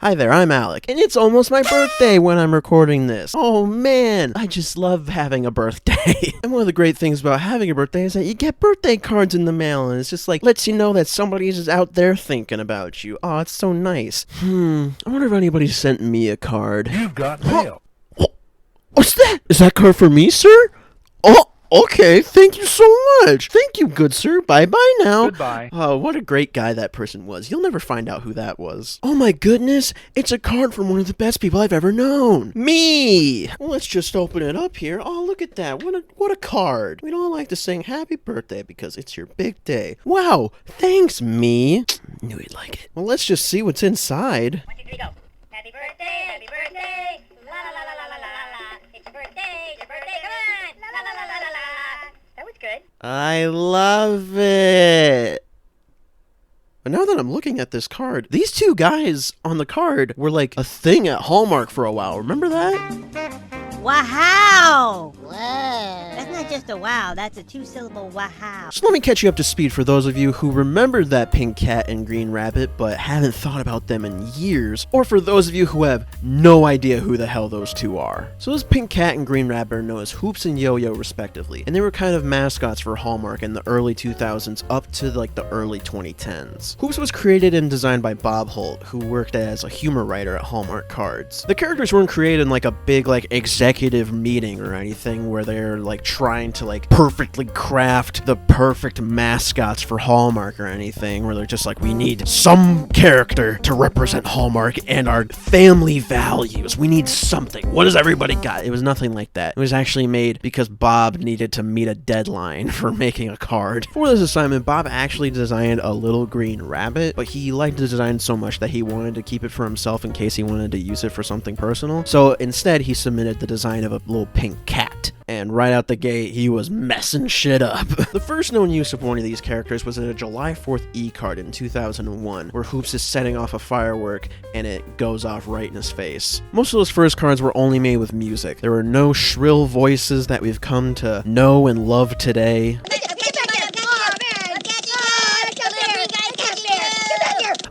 Hi there, I'm Alec, and it's almost my birthday when I'm recording this. Oh man, I just love having a birthday. And one of the great things about having a birthday is that you get birthday cards in the mail, and it's just like, lets you know that somebody's out there thinking about you. Oh, it's so nice. I wonder if anybody sent me a card. You've got mail. What's that? Is that card for me, sir? Oh, okay, thank you so much. Thank you, good sir. Bye-bye now. Goodbye. Oh, what a great guy that person was. You'll never find out who that was. Oh my goodness, it's a card from one of the best people I've ever known. Me! Well, let's just open it up here. Oh, look at that. What a card. We'd all like to sing happy birthday because it's your big day. Wow, thanks, me. Knew you'd like it. Well, let's just see what's inside. 1, 2, 3, go. Happy birthday, happy birthday. La la la la la la la. It's your birthday, come on. La la la la la la. That was good. I love it. But now that I'm looking at this card, these two guys on the card were like a thing at Hallmark for a while. Remember that? Wow! Whoa. That's not just a wow, that's a two-syllable wow. So let me catch you up to speed for those of you who remembered that pink cat and green rabbit but haven't thought about them in years, or for those of you who have no idea who the hell those two are. So this pink cat and green rabbit are known as Hoops and Yoyo respectively, and they were kind of mascots for Hallmark in the early 2000s up to like the early 2010s. Hoops was created and designed by Bob Holt, who worked as a humor writer at Hallmark Cards. The characters weren't created in like a big like executive meeting or anything where they're like trying to like perfectly craft the perfect mascots for Hallmark or anything, where they're just like, we need some character to represent Hallmark and our family values. We need something. What has everybody got? It was nothing like that. It was actually made because Bob needed to meet a deadline for making a card. For this assignment, Bob actually designed a little green rabbit, but he liked the design so much that he wanted to keep it for himself in case he wanted to use it for something personal. So instead, he submitted the design of a little pink cat. And right out the gate, he was messing shit up. The first known use of one of these characters was in a July 4th e-card in 2001, where Hoops is setting off a firework and it goes off right in his face. Most of those first cards were only made with music. There were no shrill voices that we've come to know and love today.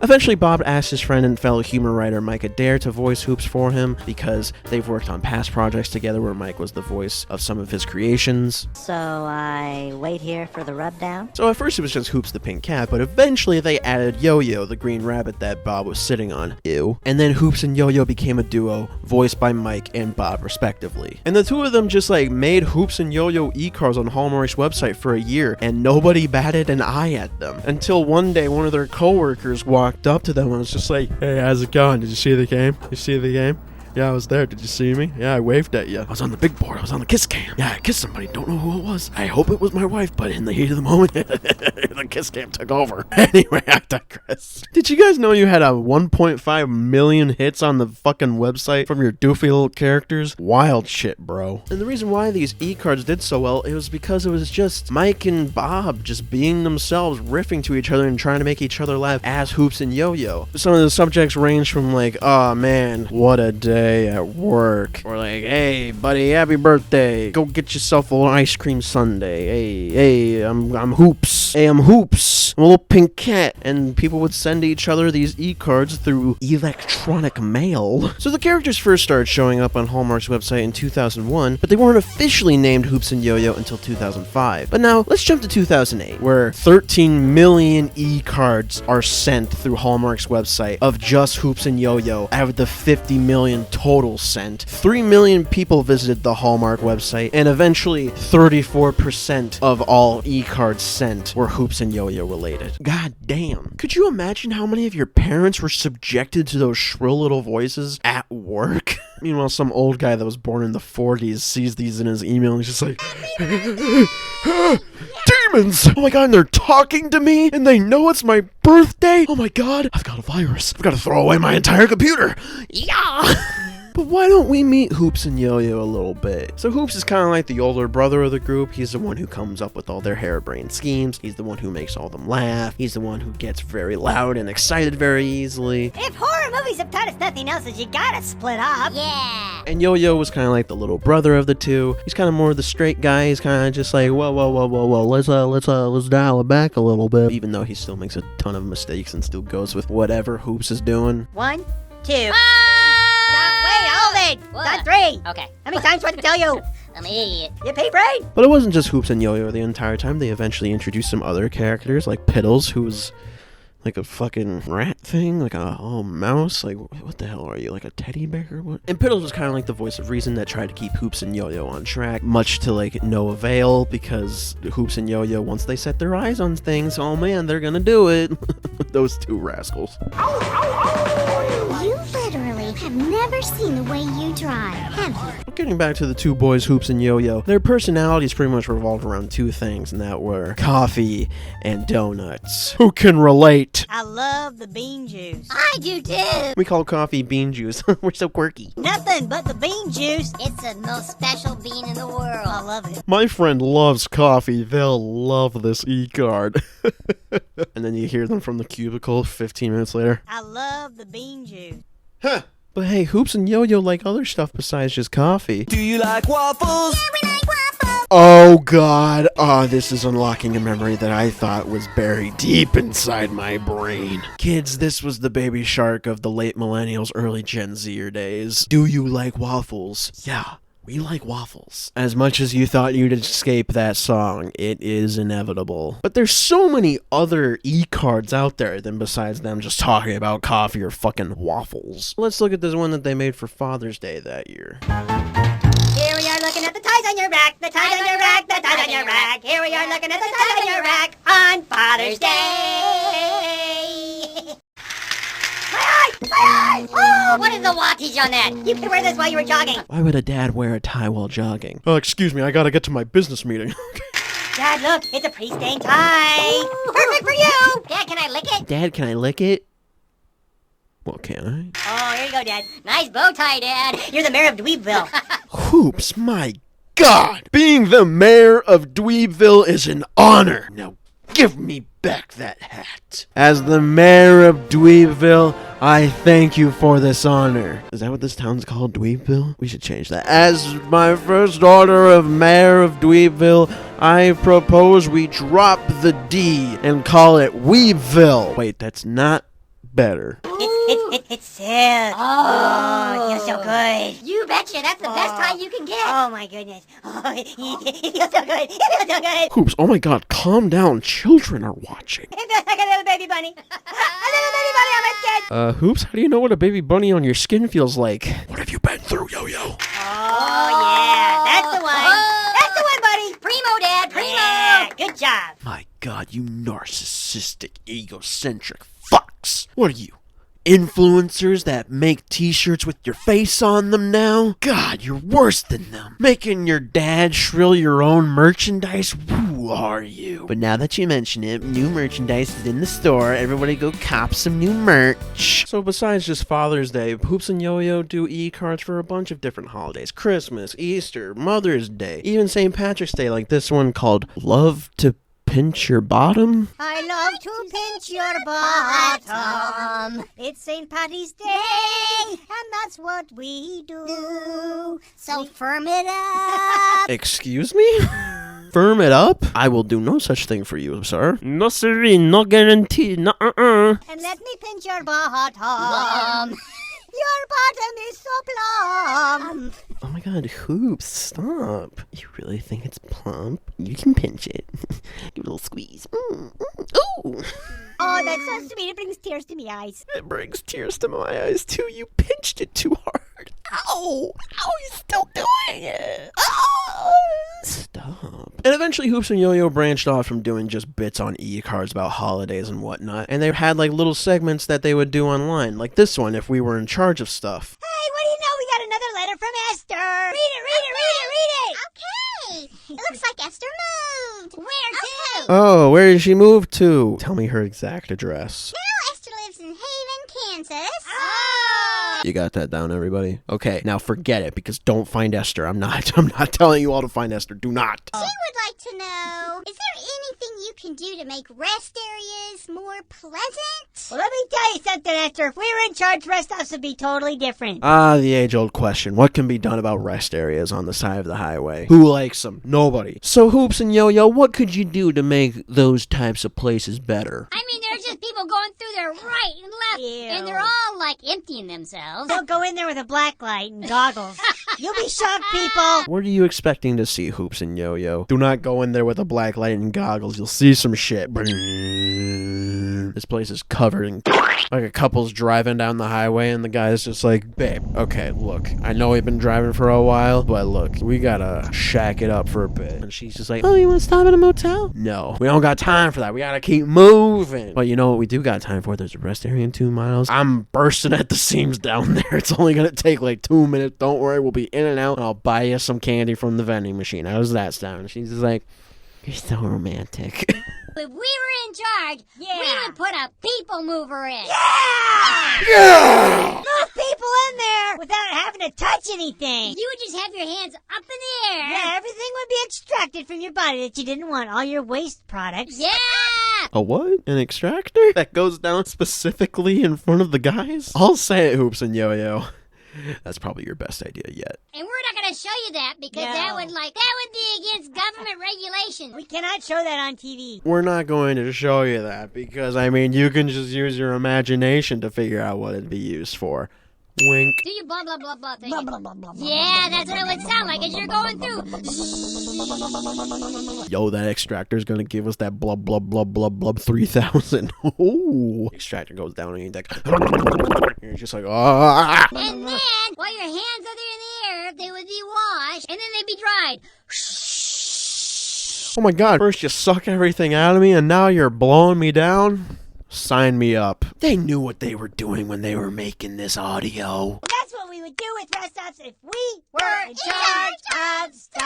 Eventually, Bob asked his friend and fellow humor writer Mike Adair to voice Hoops for him because they've worked on past projects together where Mike was the voice of some of his creations. So I wait here for the rub down? So at first it was just Hoops the pink cat, but eventually they added Yoyo, the green rabbit that Bob was sitting on. Ew. And then Hoops and Yoyo became a duo, voiced by Mike and Bob respectively. And the two of them just like made Hoops and Yoyo e-cards on Hallmark's website for a year, and nobody batted an eye at them. Until one day one of their coworkers walked up to them and was just like, hey, how's it going? Did you see the game? Did you see the game? Yeah, I was there. Did you see me? Yeah, I waved at you. I was on the big board. I was on the kiss cam. Yeah, I kissed somebody. Don't know who it was. I hope it was my wife, but in the heat of the moment, the kiss cam took over. Anyway, I digress. Did you guys know you had a 1.5 million hits on the fucking website from your doofy little characters? Wild shit, bro. And the reason why these e-cards did so well, it was because it was just Mike and Bob just being themselves, riffing to each other and trying to make each other laugh as Hoops and Yoyo. Some of the subjects range from like, oh man, what a day at work, or like, hey buddy, happy birthday, go get yourself a little ice cream sundae. Hey, I'm Hoops. Hey, I'm Hoops, I'm a little pink cat. And people would send each other these e-cards through electronic mail. So the characters first started showing up on Hallmark's website in 2001, but they weren't officially named Hoops and Yoyo until 2005. But now let's jump to 2008, where 13 million e-cards are sent through Hallmark's website of just Hoops and Yoyo out of the 50 million total sent. 3 million people visited the Hallmark website, and eventually 34% of all e-cards sent were Hoops and Yoyo related. God damn. Could you imagine how many of your parents were subjected to those shrill little voices at work? Meanwhile, some old guy that was born in the 40s sees these in his email and he's just like, demons! Oh my god, and they're talking to me, and they know it's my birthday? Oh my god, I've got a virus. I've got to throw away my entire computer. Yeah! But why don't we meet Hoops and Yoyo a little bit? So Hoops is kind of like the older brother of the group. He's the one who comes up with all their harebrained schemes. He's the one who makes all of them laugh. He's the one who gets very loud and excited very easily. If horror movies have taught us nothing else, is you gotta split up. Yeah. And Yoyo was kind of like the little brother of the two. He's kind of more the straight guy. He's kind of just like, whoa, let's dial it back a little bit. Even though he still makes a ton of mistakes and still goes with whatever Hoops is doing. 1, 2. Wait, hold it. What? Not 3. Okay. How many times do I have to tell you? I'm an idiot. You pea brain? But it wasn't just Hoops and Yoyo the entire time. They eventually introduced some other characters, like Piddles, who was like a fucking rat thing, like a mouse. Like, what the hell are you, like a teddy bear or what? And Piddles was kind of like the voice of reason that tried to keep Hoops and Yoyo on track, much to like no avail, because Hoops and Yoyo, once they set their eyes on things, oh man, they're gonna do it. Those two rascals. You literally have never seen the way you drive, have you? Getting back to the two boys, Hoops and Yoyo, their personalities pretty much revolved around two things, and that were coffee and donuts. Who can relate? I love the bean juice. I do too. We call coffee bean juice. We're so quirky. Nothing but the bean juice. It's the most special bean in the world. I love it. My friend loves coffee. They'll love this eCard. And then you hear them from the cubicle 15 minutes later. I love the bean juice. Huh. But hey, Hoops and Yoyo like other stuff besides just coffee. Do you like waffles? We like waffles. Oh god. This is unlocking a memory that I thought was buried deep inside my brain. Kids, this was the baby shark of the late millennials, early Gen Zer days. Do you like waffles? Yeah. We like waffles. As much as you thought you'd escape that song, it is inevitable. But there's so many other eCards out there than besides them just talking about coffee or fucking waffles. Let's look at this one that they made for Father's Day that year. Here we are looking at the ties on your rack, the ties on your rack, the ties on your rack. Here we are looking at the ties on your rack on Father's Day. My eye! My eye! Oh, What is the wattage on that? you can wear this while you were jogging. Why would a dad wear a tie while jogging? Oh, excuse me, I gotta get to my business meeting. Dad, look, it's a pre-stained tie. Perfect for you. Dad, can I lick it? Dad, can I lick it? Well, can Oh, here you go, Dad. Nice bow tie, Dad. You're the mayor of Dweebville. I? Hoops, my God! Being the mayor of Dweebville is an honor. Now give me back that hat. As the mayor of Dweebville, I thank you for this honor. Is that what this town's called, Dweebville? We should change that. As my first order of mayor of Dweebville, I propose we drop the D and call it Weebville. Wait, that's not better. It's sick. Oh, it feels so good. You betcha. That's the best tie you can get. Oh my goodness. Oh, it feels so good. It feels so good. Hoops, oh my God, calm down. Children are watching. It feels like a little baby bunny. A little baby bunny on my skin. Hoops, how do you know what a baby bunny on your skin feels like? What have you been through, Yo-Yo? Oh yeah, that's the one. That's the one, buddy. Primo, Dad. Primo. Yeah, good job. My God, you narcissistic, egocentric fucks. What are you? Influencers that make t-shirts with your face on them now? God, you're worse than them. Making your dad shrill your own merchandise? Who are you? But now that you mention it, new merchandise is in the store. Everybody go cop some new merch. So besides just Father's Day, Hoops and Yoyo do e-cards for a bunch of different holidays. Christmas, Easter, Mother's Day, even St. Patrick's Day, like this one called Love to Pinch Your Bottom? I love to pinch your bottom. It's St. Patty's Day, and that's what we do. So firm it up. Excuse me? Firm it up? I will do no such thing for you, sir. No siree, no guarantee, no And let me pinch your bottom. Your bottom is so plump. Oh my God, Hoops, stop. You really think it's plump? You can pinch it. Give it a little squeeze. Ooh. Oh, that's so sweet. It brings tears to my eyes. It brings tears to my eyes, too. You pinched it too hard. Ow! Ow, he's still doing it. Ow! Stop. And eventually Hoops and Yoyo branched off from doing just bits on e-cards about holidays and whatnot, and they had like little segments that they would do online, like this one if we were in charge of stuff. Hey, what do you know? We got another letter from Esther. Read it, read it, read it, read it. Okay. It looks like Esther moved. Where to? Oh, where did she move to? Tell me her exact address. Now Esther lives in Haven, Kansas. Oh. You got that down, everybody? Okay, now forget it, because don't find Esther. I'm not telling you all to find Esther. Do not. She would like to know, is there anything you can do to make rest areas more pleasant? Well, let me tell you something, Esther. If we were in charge, rest house would be totally different. The age-old question. What can be done about rest areas on the side of the highway? Who likes them? Nobody. So, Hoops and Yoyo, what could you do to make those types of places better? I mean, there's just people people going through there right and left. Ew. And they're all, like, emptying themselves. Don't go in there with a black light and goggles. You'll be shocked, people. What are you expecting to see, Hoops and Yo-Yo? Do not go in there with a black light and goggles. You'll see some shit. This place is covered in... Like a couple's driving down the highway and the guy's just like, babe, okay, look, I know we've been driving for a while, but look, we gotta shack it up for a bit. And she's just like, oh, you wanna stop at a motel? No, we don't got time for that. We gotta keep moving. But you know what we do got time for? There's a rest area in 2 miles. I'm bursting at the seams down there. It's only gonna take like 2 minutes. Don't worry, we'll be in and out, and I'll buy you some candy from the vending machine. How does that sound? And she's just like, you're so romantic. If we were in charge, we would put a people mover in. Yeah! Move people in there without having to touch anything. You would just have your hands up in the air. Yeah, everything would be extracted from your body that you didn't want. All your waste products. Yeah! A what? An extractor? That goes down specifically in front of the guys? I'll say it, Hoops and Yo-Yo. That's probably your best idea yet. And we're not going to show you that because that would be against government regulations. We cannot show that on TV. We're not going to show you that because, I mean, you can just use your imagination to figure out what it'd be used for. Wink. Do you blah, blah, blah, blah thing? Blah, blah, blah, blah, blah, Yeah, that's what it would sound like as you're going through. Yo, that extractor's gonna give us that blub, blub, blub, blub, blub 3000. Ooh. Extractor goes down and you're like, you're just like, ah. And then, while your hands are there in the air, they would be washed, and then they'd be dried. Oh my god, first you suck everything out of me and now you're blowing me down? Sign me up. They knew what they were doing when they were making this audio. That's what we would do with rest stops if we were in charge of stuff.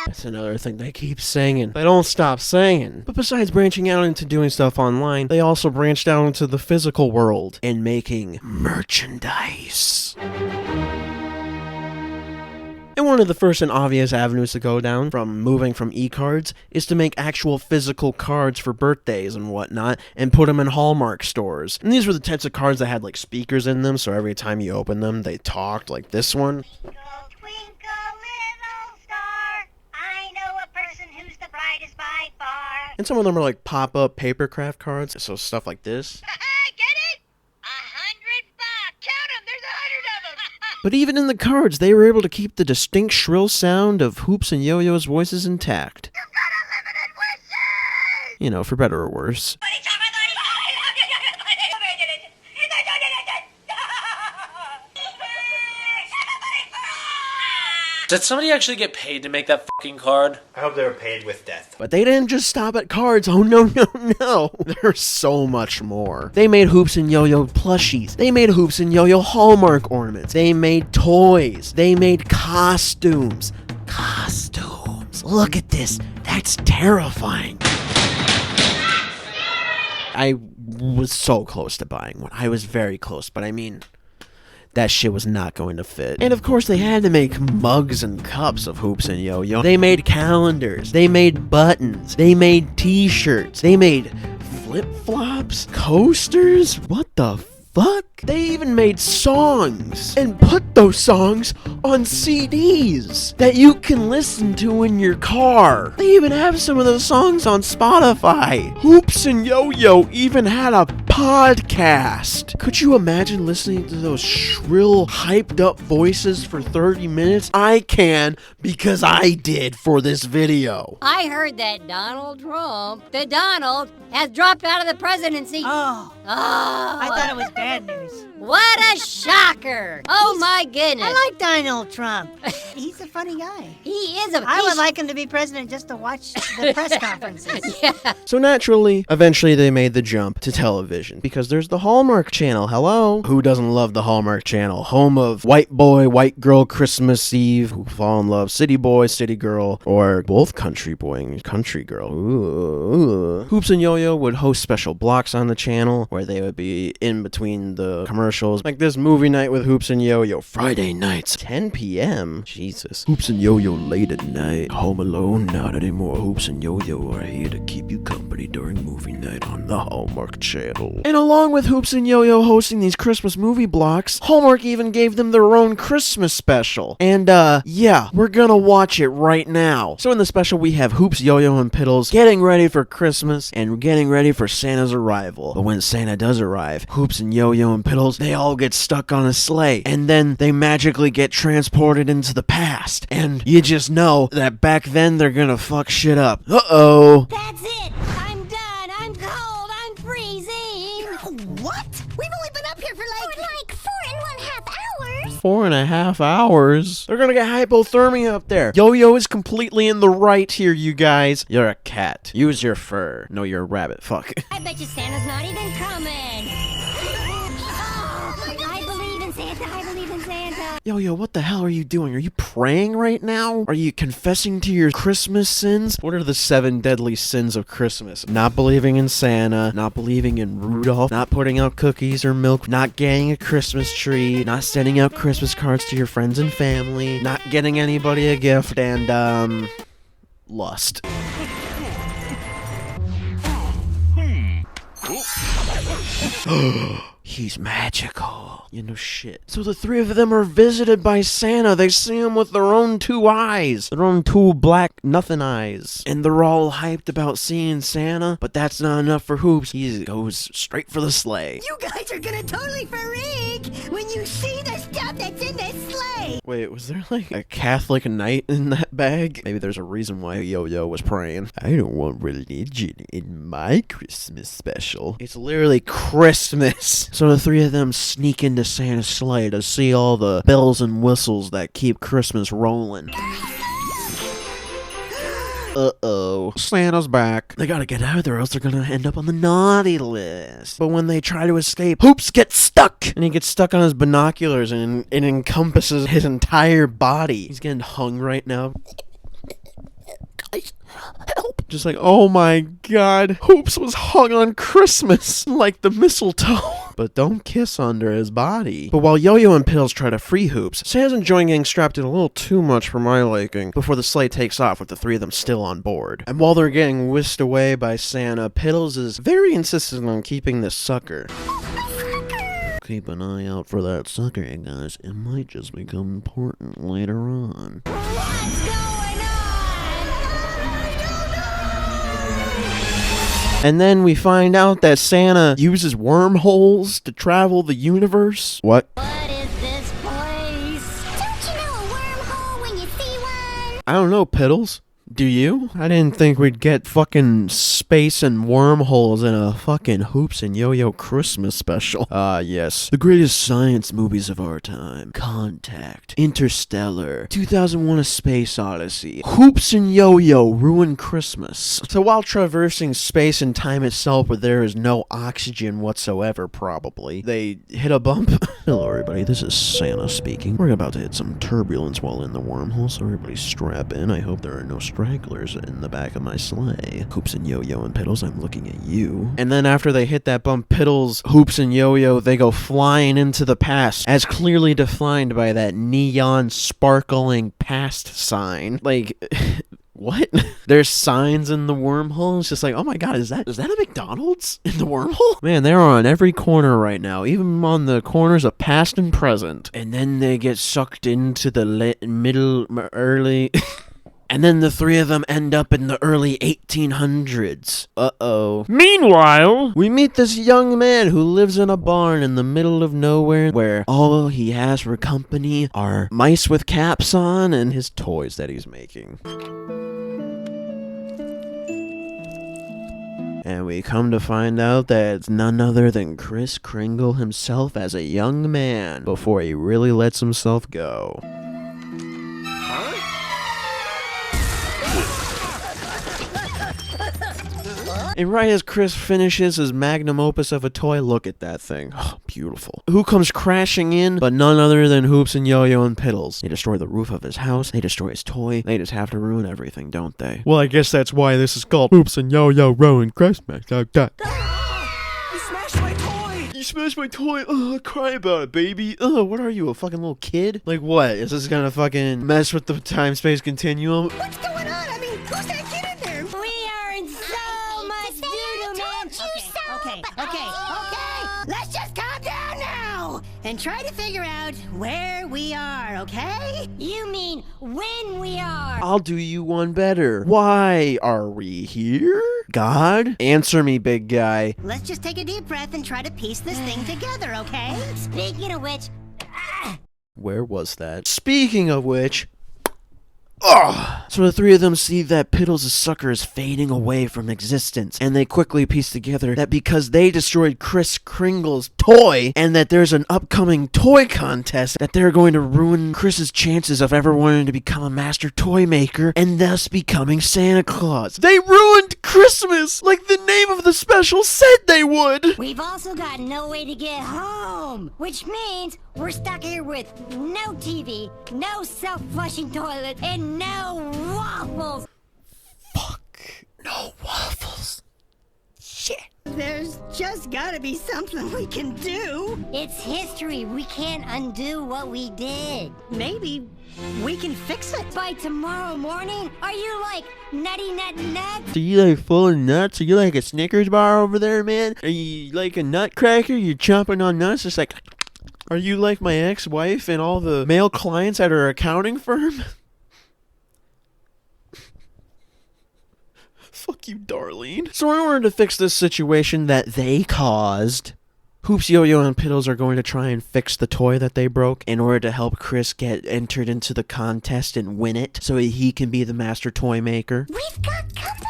That's another thing they keep saying. They don't stop saying. But besides branching out into doing stuff online, they also branched out into the physical world and making merchandise. And one of the first and obvious avenues to go down from moving from eCards is to make actual physical cards for birthdays and whatnot and put them in Hallmark stores. And these were the types of cards that had like speakers in them, so every time you opened them, they talked, like this one. Twinkle, little star, I know a person who's the brightest by far. And some of them are like pop-up papercraft cards, so stuff like this. Get it? $100. Count them, there's 100 of them. But even in the cards, they were able to keep the distinct shrill sound of Hoops and Yo-Yo's voices intact. You've got unlimited wishes! You know, for better or worse. Did somebody actually get paid to make that fucking card? I hope they were paid with death. But they didn't just stop at cards. Oh, no, no, no. There's so much more. They made Hoops and Yo-Yo plushies. They made Hoops and Yo-Yo Hallmark ornaments. They made toys. They made costumes. Costumes. Look at this. That's terrifying. I was so close to buying one. I was very close, but I mean... that shit was not going to fit. And of course they had to make mugs and cups of Hoops and Yo-Yo. They made calendars. They made buttons. They made t-shirts. They made flip-flops. Coasters. What the fuck? They even made songs and put those songs on CDs that you can listen to in your car. They even have some of those songs on Spotify. Hoops and Yo-Yo even had a podcast. Could you imagine listening to those shrill, hyped up voices for 30 minutes? I can, because I did for this video. I heard that Donald Trump, the Donald, has dropped out of the presidency. Oh, Oh, I thought it was bad news. what a shocker. Oh, my goodness. I like Donald Trump. He's a funny guy. He is a... I would like him to be president just to watch the press conferences. Yeah. So naturally, eventually they made the jump to television because there's the Hallmark Channel. Hello? Who doesn't love the Hallmark Channel? Home of white boy, white girl, Christmas Eve, who fall in love, city boy, city girl, or both country boy and country girl. Ooh. Hoops and Yo-Yo would host special blocks on the channel where they would be in between the commercials specials, like this movie night with Hoops and Yoyo. Friday nights, 10 p.m. Jesus. Hoops and Yoyo late at night. Home alone, not anymore. Hoops and Yoyo are here to keep you company during movie night on the Hallmark channel. And along with Hoops and Yoyo hosting these Christmas movie blocks, Hallmark even gave them their own Christmas special. And yeah, we're gonna watch it right now. So in the special we have Hoops, Yoyo, and Piddles getting ready for Christmas and getting ready for Santa's arrival. But when Santa does arrive, Hoops and Yoyo and Piddles, they all get stuck on a sleigh, and then they magically get transported into the past. And you just know that back then they're gonna fuck shit up. Uh-oh. That's it. I'm done. I'm cold. I'm freezing. What? We've only been up here for like 4.5 hours. 4.5 hours? They're gonna get hypothermia up there. Yo-Yo is completely in the right here, you guys. You're a cat. Use your fur. No, you're a rabbit. Fuck. I bet you Santa's not even coming. I believe in Santa. I believe in Santa. Yo-Yo, what the hell are you doing? Are you praying right now? Are you confessing to your Christmas sins? What are the 7 deadly sins of Christmas? Not believing in Santa, not believing in Rudolph, not putting out cookies or milk, not getting a Christmas tree, not sending out Christmas cards to your friends and family, not getting anybody a gift, and, lust. He's magical. You know shit. So the 3 of them are visited by Santa. They see him with their own 2 eyes. Their own 2 black nothing eyes. And they're all hyped about seeing Santa, but that's not enough for Hoops. He goes straight for the sleigh. You guys are gonna totally freak when you see the stuff that's in this sleigh. Wait, was there like a Catholic knight in that bag? Maybe there's a reason why Yo-Yo was praying. I don't want religion in my Christmas special. It's literally Christmas. So the 3 of them sneak into Santa's sleigh to see all the bells and whistles that keep Christmas rolling. Uh-oh. Santa's back. They gotta get out of there or else they're gonna end up on the naughty list. But when they try to escape, Hoops gets stuck! And he gets stuck on his binoculars and it encompasses his entire body. He's getting hung right now. Guys, help. Just like, oh my god, Hoops was hung on Christmas like the mistletoe. But don't kiss under his body. But while Yo-Yo and Piddles try to free Hoops, Santa's enjoying getting strapped in a little too much for my liking before the sleigh takes off with the 3 of them still on board. And while they're getting whisked away by Santa, Piddles is very insistent on keeping this sucker. Keep an eye out for that sucker, guys. It might just become important later on. What's going on? And then we find out that Santa uses wormholes to travel the universe. What? What is this place? Don't you know a wormhole when you see one? I don't know, Piddles. Do you? I didn't think we'd get fucking space and wormholes in a fucking Hoops and Yo-Yo Christmas special. Ah, yes. The greatest science movies of our time. Contact. Interstellar. 2001: A Space Odyssey. Hoops and Yo-Yo ruin Christmas. So while traversing space and time itself where there is no oxygen whatsoever, probably, they hit a bump. Hello, everybody. This is Santa speaking. We're about to hit some turbulence while in the wormhole, so everybody strap in. I hope there are no stragglers in the back of my sleigh. Hoops and Yo-Yo and Piddles, I'm looking at you. And then after they hit that bump, Piddles, Hoops, and Yo-Yo, they go flying into the past, as clearly defined by that neon sparkling past sign. Like, what? There's signs in the wormhole. It's just like, oh my god, is that a McDonald's in the wormhole? Man, they're on every corner right now, even on the corners of past and present. And then they get sucked into the early... And then the 3 of them end up in the early 1800s. Uh-oh. Meanwhile, we meet this young man who lives in a barn in the middle of nowhere where all he has for company are mice with caps on and his toys that he's making. And we come to find out that it's none other than Kris Kringle himself as a young man before he really lets himself go. And right as Kris finishes his magnum opus of a toy, look at that thing. Oh, beautiful. Who comes crashing in but none other than Hoops and Yo-Yo and Piddles. They destroy the roof of his house, they destroy his toy, they just have to ruin everything, don't they? Well, I guess that's why this is called Hoops and Yo-Yo Ruin Christmas. You smashed my toy! you smashed my toy. Ugh, cry about it, baby. Ugh, what are you, a fucking little kid? Like, what? Is this gonna fucking mess with the time-space continuum? What's going on? I mean, who's that kid in there? We are in so much doo-doo, man. Okay. Let's just calm down now and try to figure out where we are, okay? You mean when we are? I'll do you one better. Why are we here? God? Answer me, big guy. Let's just take a deep breath and try to piece this thing together, okay? Speaking of which, Where was that? Speaking of which... Ugh. So the three of them see that Piddles' sucker is fading away from existence, and they quickly piece together that because they destroyed Kris Kringle's toy, and that there's an upcoming toy contest, that they're going to ruin Chris's chances of ever wanting to become a master toy maker, and thus becoming Santa Claus. They ruined Christmas, like the name of the special said they would! we've also got no way to get home, which means we're stuck here with no TV, no self-flushing toilet, and no waffles. Fuck. No waffles. Shit. There's just gotta be something we can do. It's history. We can't undo what we did. Maybe we can fix it. By tomorrow morning, are you like nutty nut nuts? So you like full of nuts? Are you like a Snickers bar over there, man? Are you like a nutcracker? You're chomping on nuts just like... Are you like my ex-wife and all the male clients at her accounting firm? Fuck you, Darlene. So in order to fix this situation that they caused, Hoops Yoyo and Piddles are going to try and fix the toy that they broke in order to help Chris get entered into the contest and win it so he can be the master toy maker. We've got company.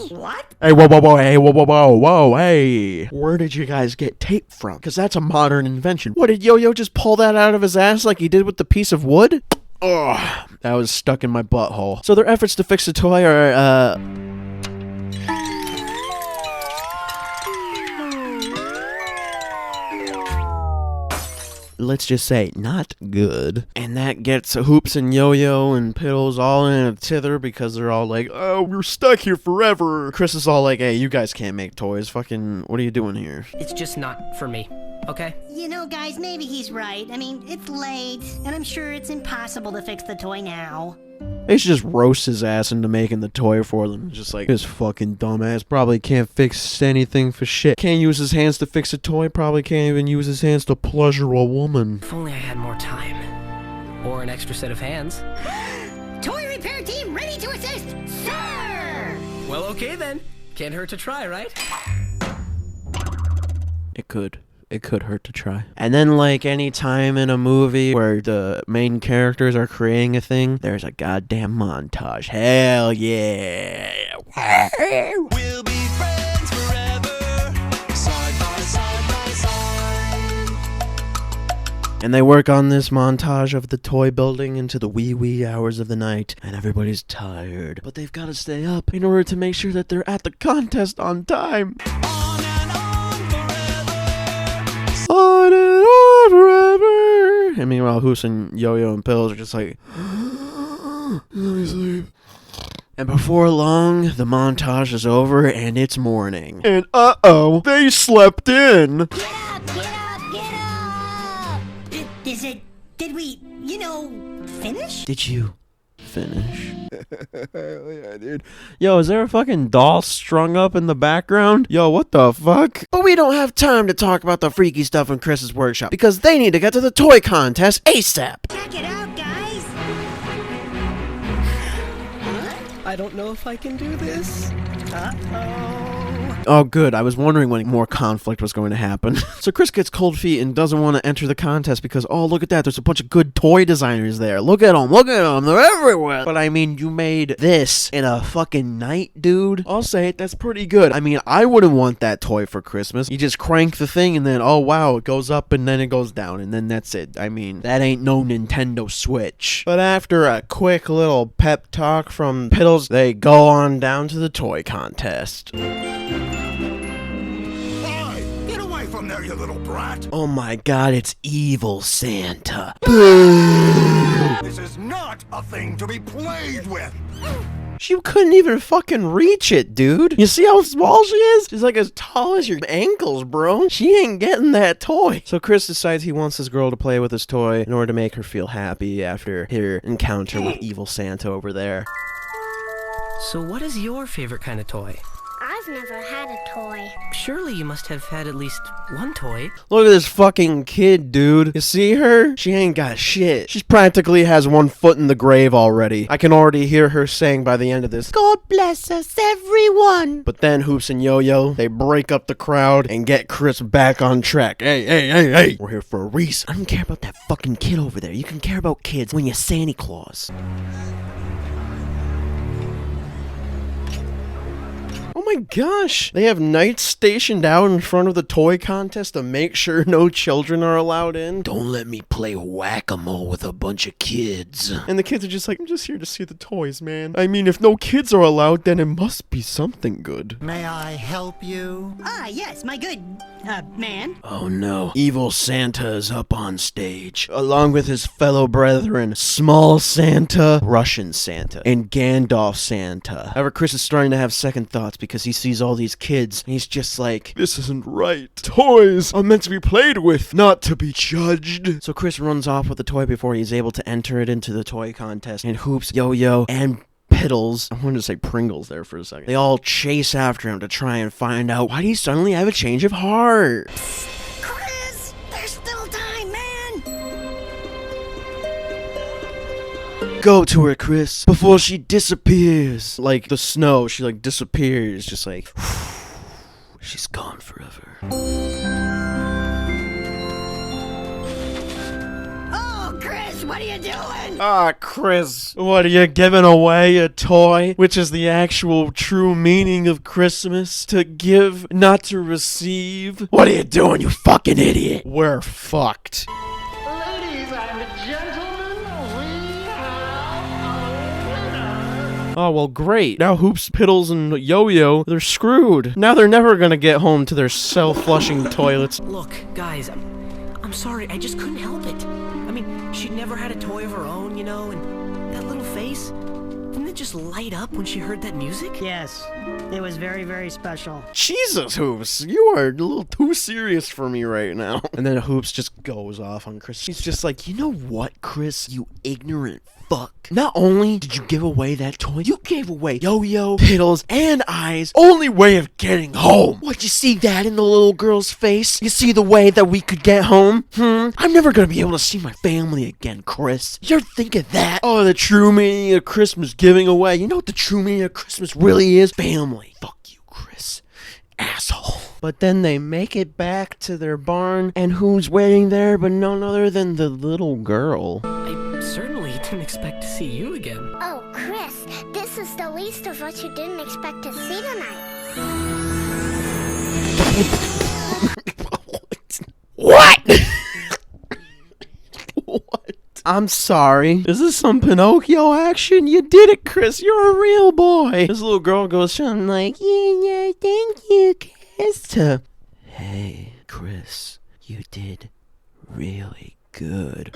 What? Hey, whoa, hey. Where did you guys get tape from? Because that's a modern invention. What, did Yo-Yo just pull that out of his ass like he did with the piece of wood? Ugh, that was stuck in my butthole. So their efforts to fix the toy are, let's just say, not good. And that gets Hoops and Yo-Yo and Piddles all in a tither because they're all like, oh, we're stuck here forever. Chris is all like, hey, you guys can't make toys. Fucking, what are you doing here? It's just not for me, okay? You know, guys, maybe he's right. I mean, it's late, and I'm sure it's impossible to fix the toy now. They should just roast his ass into making the toy for them. Just like, this fucking dumbass probably can't fix anything for shit. Can't use his hands to fix a toy, probably can't even use his hands to pleasure a woman. If only I had more time. Or an extra set of hands. Toy repair team ready to assist, sir! Well, okay then. Can't hurt to try, right? It could. It could hurt to try. And then, like any time in a movie where the main characters are creating a thing, there's a goddamn montage. Hell yeah. We'll be friends forever, side by side by side. And they work on this montage of the toy building into the wee hours of the night, and everybody's tired. But they've got to stay up in order to make sure that they're at the contest on time. On and on forever. And meanwhile, Hoops and Yo-Yo and Piddles are just like, let me sleep. And before long, the montage is over and it's morning. And uh-oh, they slept in. Get up, get up, get up! Did we, finish? Did you finish? Hell yeah, dude. Yo, is there a fucking doll strung up in the background? Yo, what the fuck? But we don't have time to talk about the freaky stuff in Chris's workshop because they need to get to the toy contest ASAP. Check it out, guys! I don't know if I can do this. Oh, good. I was wondering when more conflict was going to happen. So Chris gets cold feet and doesn't want to enter the contest because, oh, look at that. There's a bunch of good toy designers there. Look at them. Look at them. They're everywhere. But I mean, you made this in a fucking night, dude. I'll say it. That's pretty good. I mean, I wouldn't want that toy for Christmas. You just crank the thing and then, oh, wow, it goes up and then it goes down. And then that's it. I mean, that ain't no Nintendo Switch. But after a quick little pep talk from Piddles, they go on down to the toy contest. From there, you little brat. Oh my god, it's evil Santa. This is not a thing to be played with. She couldn't even fucking reach it, dude. You see how small she is? She's like as tall as your ankles, bro. She ain't getting that toy. So Chris decides he wants this girl to play with his toy in order to make her feel happy after her encounter with evil Santa over there. So what is your favorite kind of toy? I've never had a toy. Surely you must have had at least one toy. Look at this fucking kid, dude. You see her? She ain't got shit. She practically has one foot in the grave already. I can already hear her saying by the end of this, God bless us, everyone. But then Hoops and Yoyo, they break up the crowd and get Chris back on track. Hey. We're here for a reason. I don't care about that fucking kid over there. You can care about kids when you're Santa Claus. Oh my gosh! They have knights stationed out in front of the toy contest to make sure no children are allowed in. Don't let me play whack-a-mole with a bunch of kids. And the kids are just like, I'm just here to see the toys, man. I mean, if no kids are allowed, then it must be something good. May I help you? Ah, yes, my good, man. Oh no. Evil Santa is up on stage, along with his fellow brethren, Small Santa, Russian Santa, and Gandalf Santa. However, Chris is starting to have second thoughts because he sees all these kids, and he's just like, this isn't right. Toys are meant to be played with, not to be judged. So Chris runs off with the toy before he's able to enter it into the toy contest, and Hoops, Yoyo, and Piddles, I wanted to say Pringles there for a second, they all chase after him to try and find out why do you suddenly have a change of heart. Chris, there's still time, man. Go to her, Chris, before she disappears. Like the snow, she like disappears, just like, she's gone forever. Oh, Chris, what are you doing? Ah, Chris, what are you giving away? A toy? Which is the actual true meaning of Christmas. To give, not to receive. What are you doing, you fucking idiot? We're fucked. Ladies and gentlemen, we have a winner. Oh, well, great. Now Hoops, Piddles, and Yoyo, they're screwed. Now they're never gonna get home to their self-flushing toilets. Look, guys, I'm sorry, I just couldn't help it. I mean, she'd never had a toy of her own, you know, and that little face, didn't it just light up when she heard that music? Yes, it was very, very special. Jesus, Hoops, you are a little too serious for me right now. And then Hoops just goes off on Chris. He's just like, you know what, Chris, you ignorant fuck. Not only did you give away that toy, you gave away Yoyo, Piddles, and I's only way of getting home. What, you see that in the little girl's face? You see the way that we could get home? I'm never gonna be able to see my family again, Chris. You ever think of that? Oh, the true meaning of Christmas giving away. You know what the true meaning of Christmas really is? Family. Fuck you, Chris. Asshole. But then they make it back to their barn, and who's waiting there but none other than the little girl. I certainly didn't expect to see you again. Oh, Chris, this is the least of what you didn't expect to see tonight. What? What? I'm sorry. Is this some Pinocchio action? You did it, Chris. You're a real boy. This little girl goes, I'm like, yeah, thank you, Chris. Hey, Chris, you did really good.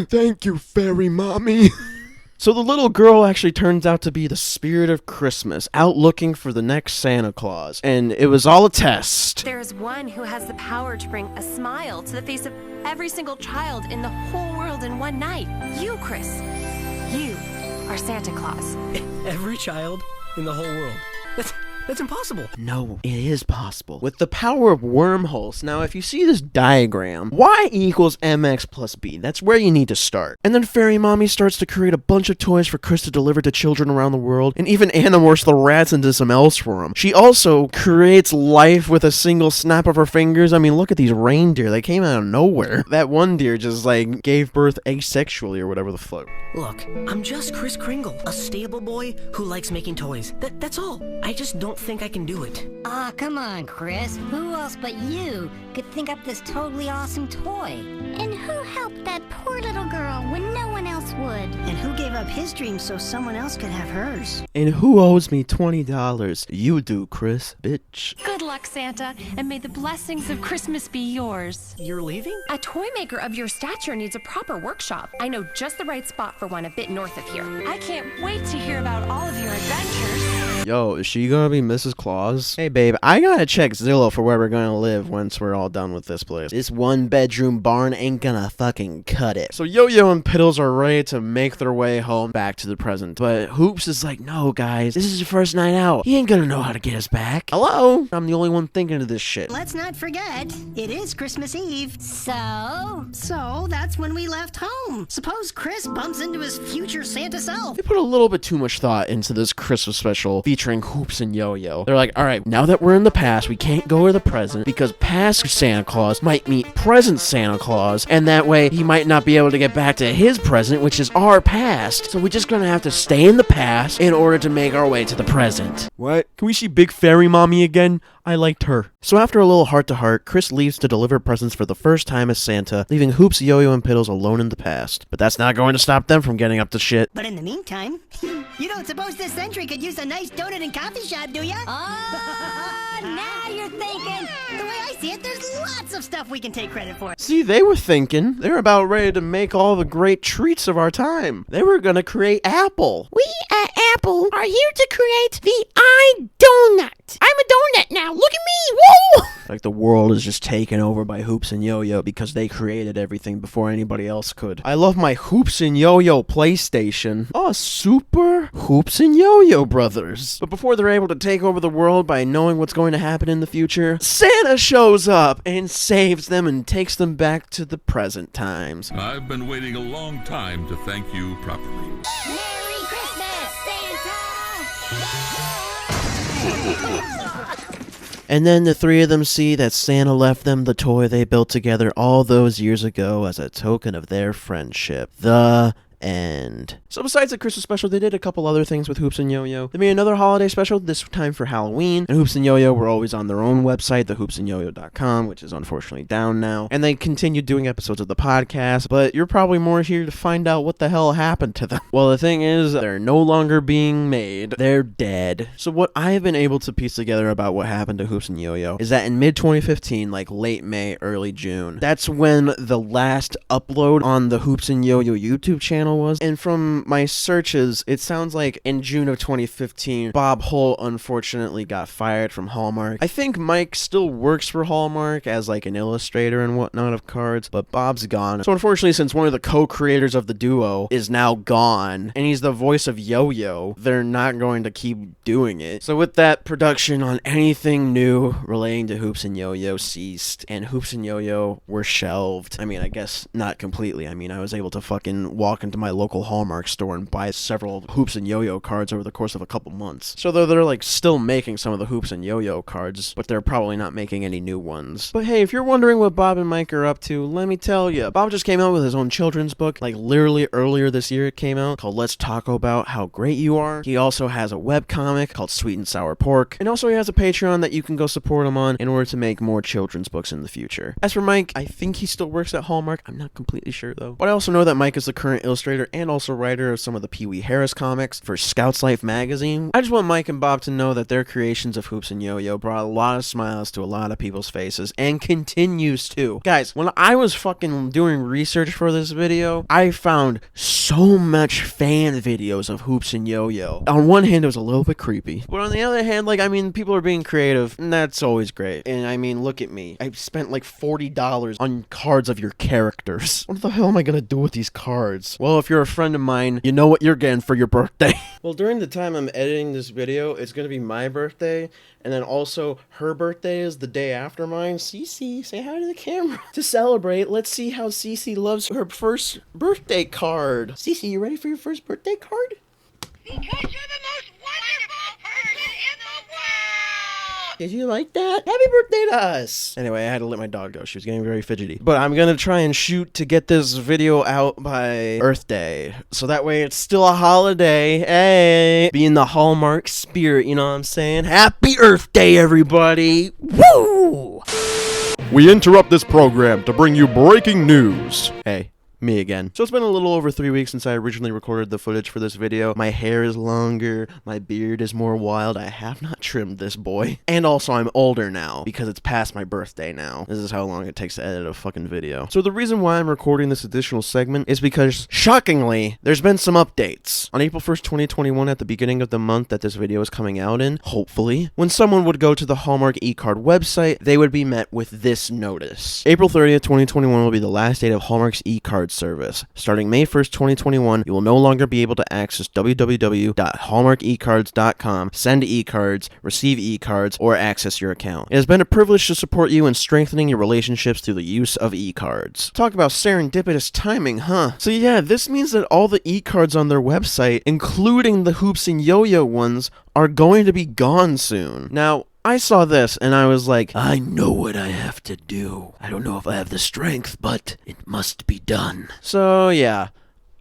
Thank you, fairy mommy. So the little girl actually turns out to be the spirit of Christmas, out looking for the next Santa Claus. And it was all a test. There's one who has the power to bring a smile to the face of every single child in the whole world in one night. You, Chris. You are Santa Claus. Every child in the whole world. That's impossible. No, it is possible. With the power of wormholes. Now, if you see this diagram, y equals mx plus b. That's where you need to start. And then Fairy Mommy starts to create a bunch of toys for Chris to deliver to children around the world, and even animorphs the rats into some else for him. She also creates life with a single snap of her fingers. I mean, look at these reindeer. They came out of nowhere. That one deer just, like, gave birth asexually or whatever the fuck. Look, I'm just Kris Kringle, a stable boy who likes making toys. That's all. I just don't think I can do it. Aw, come on, Chris. Who else but you could think up this totally awesome toy? And who helped that poor little girl when no one else would? And who gave up his dream so someone else could have hers? And who owes me $20? You do, Chris, bitch. Good luck, Santa, and may the blessings of Christmas be yours. You're leaving? A toy maker of your stature needs a proper workshop. I know just the right spot for one a bit north of here. I can't wait to hear about all of your adventures. Yo, is she gonna be Mrs. Claus? Hey babe, I gotta check Zillow for where we're gonna live once we're all done with this place. This 1-bedroom barn ain't gonna fucking cut it. So Yo-Yo and Piddles are ready to make their way home back to the present. But Hoops is like, no guys, this is your first night out. He ain't gonna know how to get us back. Hello? I'm the only one thinking of this shit. Let's not forget, it is Christmas Eve. So that's when we left home. Suppose Chris bumps into his future Santa self. They put a little bit too much thought into this Christmas special featuring Hoops and Yo-Yo. They're like, alright, now that we're in the past, we can't go to the present because past Santa Claus might meet present Santa Claus, and that way he might not be able to get back to his present, which is our past. So we're just gonna have to stay in the past in order to make our way to the present. What? Can we see Big Fairy Mommy again? I liked her. So after a little heart-to-heart, Chris leaves to deliver presents for the first time as Santa, leaving Hoops, Yo-Yo, and Piddles alone in the past. But that's not going to stop them from getting up to shit. But in the meantime, you don't suppose this century could use a nice donut and coffee shop, do ya? Oh, now you're thinking. The way I see it, there's lots of stuff we can take credit for. See, they were thinking. They're about ready to make all the great treats of our time. They were gonna create Apple. We at Apple are here to create the iDonut. I'm a donut now. Look at me. Woo! Like the world is just taken over by Hoops and Yo-Yo because they created everything before anybody else could. I love my Hoops and Yo-Yo PlayStation. Oh, super Hoops and Yo-Yo brothers. But before they're able to take over the world by knowing what's going to happen in the future, Santa shows up and saves them and takes them back to the present times. I've been waiting a long time to thank you properly. Merry Christmas, Santa! And then the three of them see that Santa left them the toy they built together all those years ago as a token of their friendship. The end. So besides the Christmas special, they did a couple other things with Hoops and Yo-Yo. They made another holiday special, this time for Halloween, and Hoops and Yo-Yo were always on their own website, thehoopsandyoyo.com, which is unfortunately down now, and they continued doing episodes of the podcast, but you're probably more here to find out what the hell happened to them. Well, the thing is, they're no longer being made. They're dead. So what I have been able to piece together about what happened to Hoops and Yo-Yo is that in mid-2015, like late May, early June, that's when the last upload on the Hoops and Yo-Yo YouTube channel was, and from my searches, it sounds like in June of 2015, Bob Holt unfortunately got fired from Hallmark. I think Mike still works for Hallmark as like an illustrator and whatnot of cards, but Bob's gone. So unfortunately, since one of the co-creators of the duo is now gone, and he's the voice of Yo-Yo, they're not going to keep doing it. So with that, production on anything new relating to Hoops and Yo-Yo ceased, and Hoops and Yo-Yo were shelved. I mean, I guess not completely. I mean, I was able to fucking walk into my local Hallmark store and buy several Hoops and Yo-Yo cards over the course of a couple months. So they're like still making some of the Hoops and Yo-Yo cards, but they're probably not making any new ones. But hey, if you're wondering what Bob and Mike are up to, let me tell you. Bob just came out with his own children's book, like literally earlier this year it came out, called Let's Talk About How Great You Are. He also has a webcomic called Sweet and Sour Pork, and also he has a Patreon that you can go support him on in order to make more children's books in the future. As for Mike, I think he still works at Hallmark. I'm not completely sure though. But I also know that Mike is the current illustrator and also writer of some of the Pee Wee Harris comics for Scouts Life magazine. I just want Mike and Bob to know that their creations of Hoops and Yo-Yo brought a lot of smiles to a lot of people's faces and continues to. Guys, when I was fucking doing research for this video, I found so much fan videos of Hoops and Yo-Yo. On one hand, it was a little bit creepy, but on the other hand, like, I mean, people are being creative, and that's always great. And I mean, look at me. I spent like $40 on cards of your characters. What the hell am I gonna do with these cards? Well, if you're a friend of mine, you know what you're getting for your birthday. Well, during the time I'm editing this video, it's gonna be my birthday, and then also her birthday is the day after mine. Cece, say hi to the camera. To celebrate, let's see how Cece loves her first birthday card. Cece, you ready for your first birthday card? Because you're the most wonderful person in the world! Did you like that? Happy birthday to us! Anyway, I had to let my dog go. She was getting very fidgety. But I'm gonna try and shoot to get this video out by Earth Day. So that way it's still a holiday. Hey! Be in the Hallmark spirit, you know what I'm saying? Happy Earth Day, everybody! Woo! We interrupt this program to bring you breaking news. Hey. Me again. So it's been a little over 3 weeks since I originally recorded the footage for this video. My hair is longer, my beard is more wild. I have not trimmed this boy. And also I'm older now because it's past my birthday now. This is how long it takes to edit a fucking video. So the reason why I'm recording this additional segment is because, shockingly, there's been some updates. On April 1st, 2021, at the beginning of the month that this video is coming out in, hopefully, when someone would go to the Hallmark eCard website, they would be met with this notice. April 30th, 2021 will be the last date of Hallmark's eCard service. Starting May 1st, 2021, you will no longer be able to access www.hallmarkecards.com, send eCards, receive eCards, or access your account. It has been a privilege to support you in strengthening your relationships through the use of eCards. Talk about serendipitous timing, huh? So yeah, this means that all the eCards on their website, including the Hoops and Yoyo ones, are going to be gone soon. Now, I saw this and I was like, I know what I have to do. I don't know if I have the strength, but it must be done. So yeah,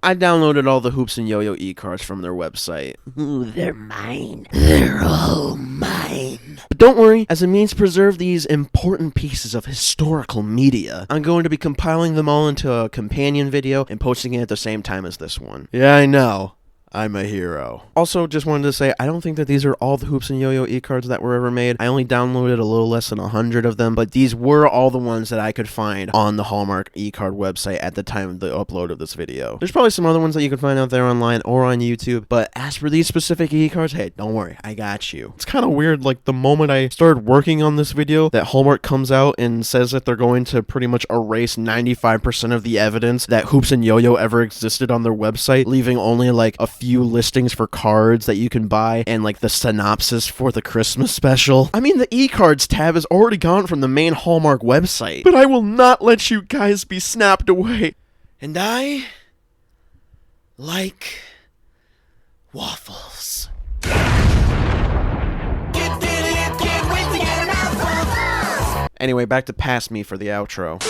I downloaded all the Hoops and Yoyo eCards from their website. Ooh, they're mine. They're all mine. But don't worry, as a means to preserve these important pieces of historical media, I'm going to be compiling them all into a companion video and posting it at the same time as this one. Yeah, I know. I'm a hero. Also, just wanted to say, I don't think that these are all the Hoops and Yoyo eCards that were ever made. I only downloaded a little less than 100 of them, but these were all the ones that I could find on the Hallmark eCard website at the time of the upload of this video. There's probably some other ones that you can find out there online or on YouTube, but as for these specific eCards, hey, don't worry, I got you. It's kind of weird, like, the moment I started working on this video, that Hallmark comes out and says that they're going to pretty much erase 95% of the evidence that Hoops and Yoyo ever existed on their website, leaving only, like, a few listings for cards that you can buy and like the synopsis for the Christmas special. I mean, the eCards tab is already gone from the main Hallmark website, but I will not let you guys be snapped away. And I like waffles. Anyway, back to Past Me for the outro.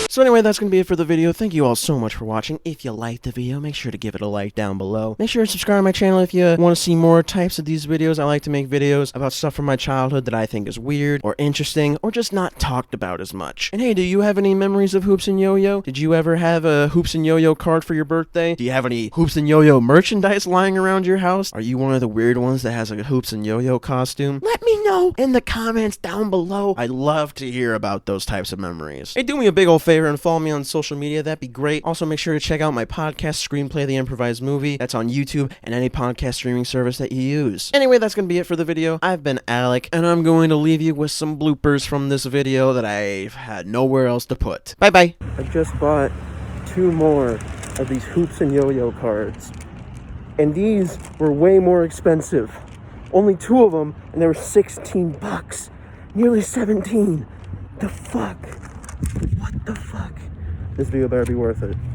So anyway, that's going to be it for the video. Thank you all so much for watching. If you liked the video, make sure to give it a like down below. Make sure to subscribe to my channel if you want to see more types of these videos. I like to make videos about stuff from my childhood that I think is weird or interesting or just not talked about as much. And hey, do you have any memories of Hoops and Yoyo? Did you ever have a Hoops and Yoyo card for your birthday? Do you have any Hoops and Yoyo merchandise lying around your house? Are you one of the weird ones that has a Hoops and Yoyo costume? Let me know in the comments down below. I'd love to hear about those types of memories. Hey, do me a big old favor and follow me on social media. That'd be great. Also, make sure to check out my podcast, Screenplay the Improvised Movie. That's on YouTube and any podcast streaming service that you use. Anyway, that's going to be it for the video. I've been Alec, and I'm going to leave you with some bloopers from this video that I've had nowhere else to put. Bye-bye. I just bought 2 more of these Hoops and Yoyo cards, and these were way more expensive. Only 2 of them, and they were 16 bucks. Nearly 17. The fuck? What the fuck? This video better be worth it.